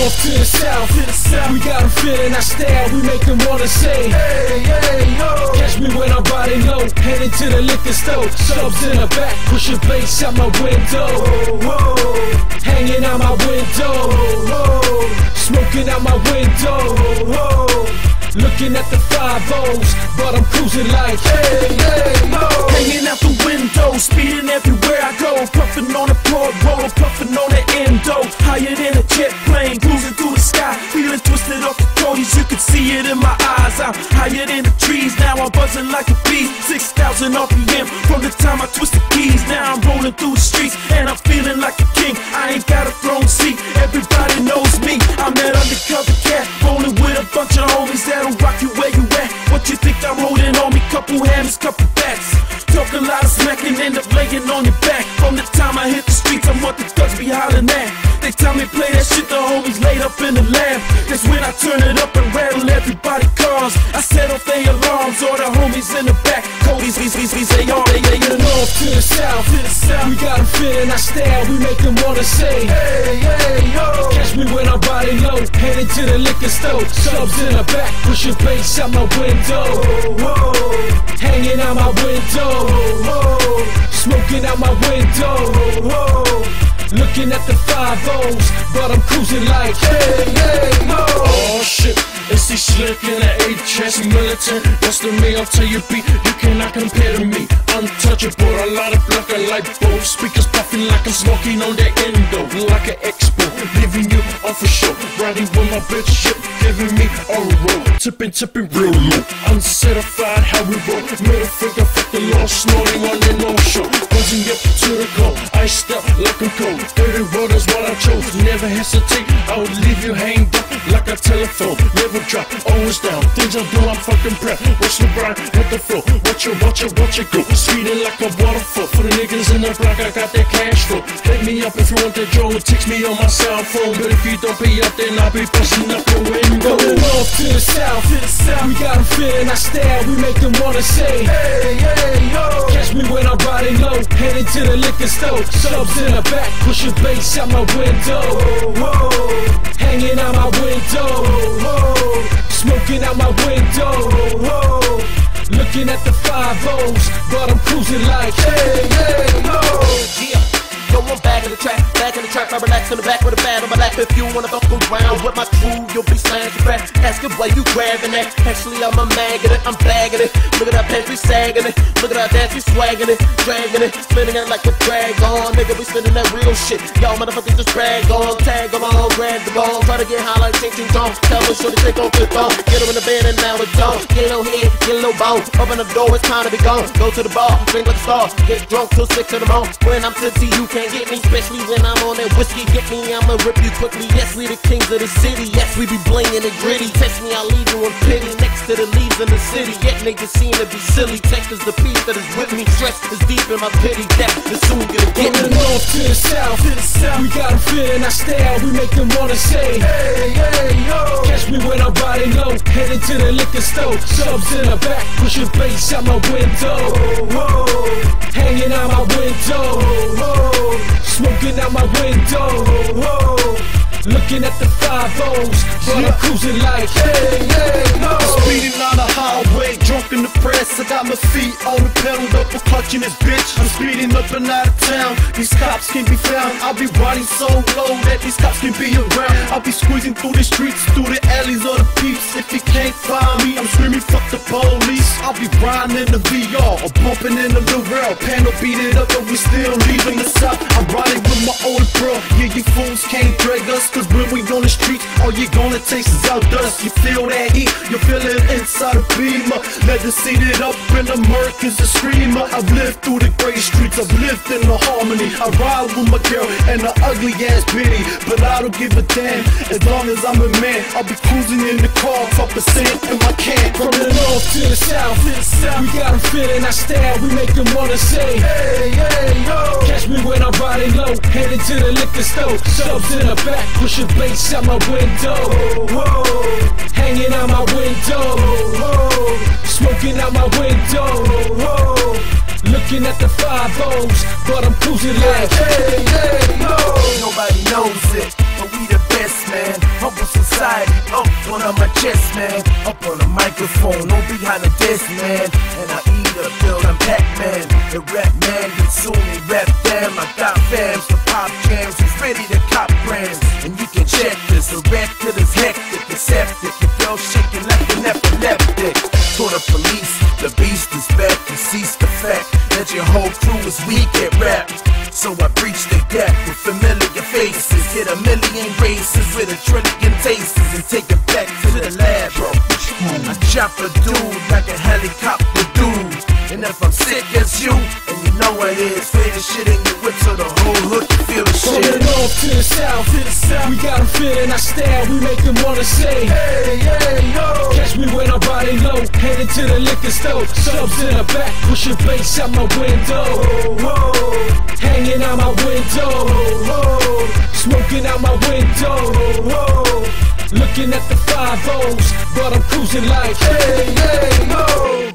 north to the south, we got 'em feeling our style. We make them wanna say, hey, hey, yo. Catch me when I'm riding low, headed to the liquor store. Subs in the back, pushing bass out my window. Hanging out my window, smoking out my window. Looking at the 5-0s, but I'm cruising like, hey, hey, yo. Hanging out the window, speeding everywhere I go. Puffing on the broad road, puffing on the endo. Higher than a jet plane, cruising through the sky. Feeling twisted off the toadies, you can see it in my eyes. I'm higher than the trees, now I'm buzzing like a bee. 6,000 RPM from the time I twist the keys. Now I'm rolling through the streets, and I'm feeling like a king. I ain't got a throne seat, everybody knows me. I'm that undercover cat, rolling with a bunch of homies that'll rock you where you at. What you think I'm holding on me? Couple hammers, couple bats. Talk a lot of smack and end up laying on your back. From the time I hit the streets, I'm what the thugs be hollering at. They tell me play that shit, the homies laid up in the lab. That's when I turn it up and rattle everybody cars. I set off their alarms, all the homies in the back. Cody's, we say all they the north to the south, we got 'em feeling our style. We make them wanna say, hey, hey, yo. Catch me when I'm riding low, headed to the liquor store. Subs in the back, pushing bass out my window. Hanging out my window, smoking out my window. Looking at the 5-0s, but I'm cruising like, hey, hey, yo. Oh shit, it's the slick in the HS militant. That's the me, I'll tell you beat, you cannot compare to me. Untouchable, a lot of black and light bulbs. Speakers puffing like I'm smoking on that endo. Like an expo, leaving you off for show. Riding with my bitch shit, giving me a roll. Tipping real low. Uncertified how we roll. Middle finger, fuck the law, snorting on the no-show. Buzzing up to the goal, iced up like I'm cold. Dirty road is what I chose, never hesitate. I would leave you hanged up like a telephone. Never drop, always down. Things I do, I'm fucking proud. Watch the grind, hit the flow. Watch it go. Sweeter like a waterfall. For the niggas in the block, I got that cash flow. Hit me up if you want that drone. Text me on my cell phone. But if you don't pay up, then I'll be busting up the window. From the north to the south, we got 'em feeling our style. We make them wanna say, hey, hey, yo. Catch me when I'm riding low, headed to the liquor store. Subs in the back, pushing bass out my window. Hanging out my window, smoking out my window. Looking at the 5-0s, but I'm cruising like, hey, hey, yo. Yeah. Yo, I'm back in the track, I relax in the back with a bat on my lap. If you wanna fuck around with my crew, you'll be slammed your back. Ask it why you grabbing that. Actually, I'm a maggot it, I'm bagging it. Look at that pantry sagging it. Look at that dance, we swagging it, dragging it, spinning it like a drag on. Nigga, we spinning that real shit. Y'all motherfuckers just brag on, tag along, grab the ball, try to get high like ching ching chong. Tell us sure to take on flip on. Get him in the bed and now it's on. Get a little head, get a little bone. Open the door, it's time to be gone. Go to the bar, drink like a star. Get drunk till 6 in the morning. When I'm tipsy, you can't get me, especially when I'm on that whiskey. Get me, I'ma rip you quickly. Yes, we the kings of the city. Yes, we be blingin' and gritty. Text me, I'll leave you in pity. Next to the leaves in the city. Yet niggas seem to be silly. Text is the piece that is with me. Stress is deep in my pity. Death is soon gonna get From me. the north to the south, we got 'em feeling our style. We make them wanna say, hey, hey, yo. Catch me when I'm riding low, headed to the liquor store. Subs in the back, pushing bass out my window. Hanging out my window, smoking out my window. Looking at the 5-0s, but I'm cruising like, hey, hey, yo. Speeding on the highway, drunk in the press. I got my feet on the pedal, double clutching this bitch. I'm speeding up and out of town. These cops can't be found. I'll be riding so low that these cops can be around. I'll be squeezing through the streets, through the alleys of the peeps. If you can't find me, I'm screaming fuck the police. I'll be riding in the VR or bumping in the Lorel. Panel beat it up, but we still leaving the south. I'm riding with my older bro. Yeah, you fools can't drag us. Cause when we on the streets, all you gonna taste is out dust. You feel that heat, you feel it inside a beamer. Leather seated up in the murk is a screamer. I've lived through the gray streets, I've lived in the harmony. I ride with my girl and the ugly ass bitty, but I don't give a damn as long as I'm a man. I'll be cruising in the car, 12% in my can. From the north to the south, we got 'em feeling our style. We make them wanna say, hey, hey, yo. Catch me when I'm riding low, headed to the liquor store. Subs in the back, pushing bass out my window. Hanging out my window, smoking out my window. Looking at the 5-0s, but I'm cruising like, hey, hey, yo. Nobody knows it, but we the best, man. microphone, no behind the desk, man. And I eat a bill, I'm Pac-Man. The rap man consume me, rap them. I got fams for pop jams, who's ready to cop grams. And you can check this, a record is hectic, it's septic. The girl shaking like an epileptic. To the police, the beast is back. You cease the fact that your whole crew is weak at rap. So I breach the gap with familiar faces, hit a million races with a trillion tastes, and take it back to the lab. I chop a dude like a helicopter dude. And if I'm sick as you, and you know it is, play the shit in your whip so the whole hood can feel the shit. From the north to the south, we got 'em feeling our style, we make 'em wanna say, hey, hey, yo. Catch me when I'm riding low, headed to the liquor store. Subs in the back, pushing bass out my window. Hanging out my window, smoking out my window. Looking at the 5-0s, but I'm cruising like, hey, hey, yo.